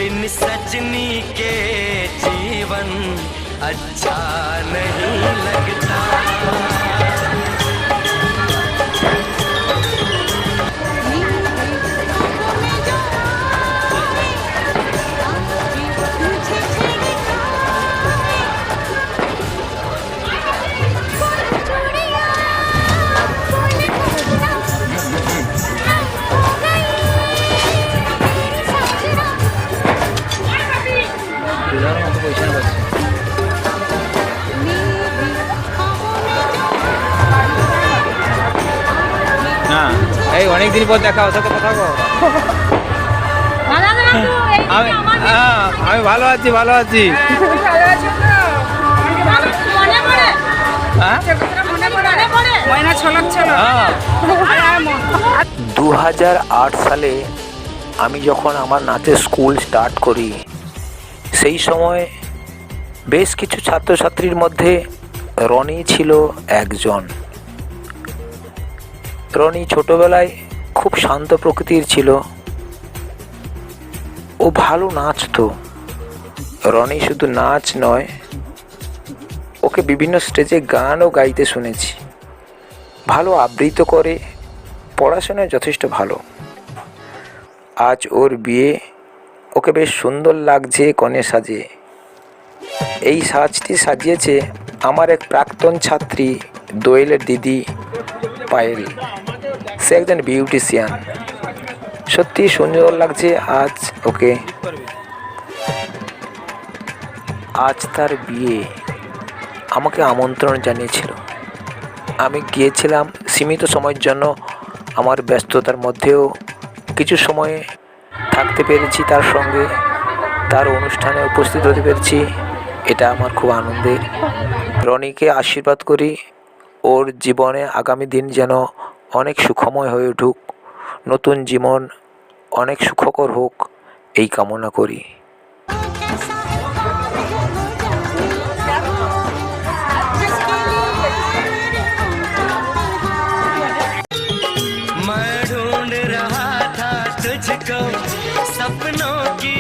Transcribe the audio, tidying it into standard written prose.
बिन सजनी के जीवन अच्छा नहीं लगता। এই অনেকদিন পর দেখা, ওর সাথে কথা বল। আমি ভালো আছি, ভালো আছি। 2008 সালে আমি যখন আমার নাচের স্কুল স্টার্ট করি, সেই সময় বেশ কিছু ছাত্রছাত্রীর মধ্যে রনি ছিল একজন। রনি ছোটবেলায় খুব শান্ত প্রকৃতির ছিল, ও ভালো নাচতো। রনি শুধু নাচ নয়, ওকে বিভিন্ন স্টেজে গানও গাইতে শুনেছি। ভালো আবৃত্তি করে, পড়াশোনায় যথেষ্ট ভালো। আজ ওর বিয়ে, ওকে বেশ সুন্দর লাগছে কনে সাজে। এই সাজটি সাজিয়েছে আমার এক প্রাক্তন ছাত্রী দোয়েলের দিদি পায়েল। সে একজন বিউটিশিয়ান, সত্যি সুন্দর লাগছে আজ ওকে। আজ তার বিয়ে, আমাকে আমন্ত্রণ জানিয়েছিল। আমি গিয়েছিলাম সীমিত সময়ের জন্য। আমার ব্যস্ততার মধ্যেও কিছু সময় থাকতে পেরেছি তার সঙ্গে, তার অনুষ্ঠানে উপস্থিত হতে পেরেছি। এটা আমার খুব আনন্দের। রনিকে আশীর্বাদ করি, ওর জীবনে আগামী দিন যেন অনেক সুখময় হয়ে উঠুক, নতুন জীবন অনেক সুখকর হোক, এই কামনা করি। मैं ढूंढ रहा था तुझको सपनों की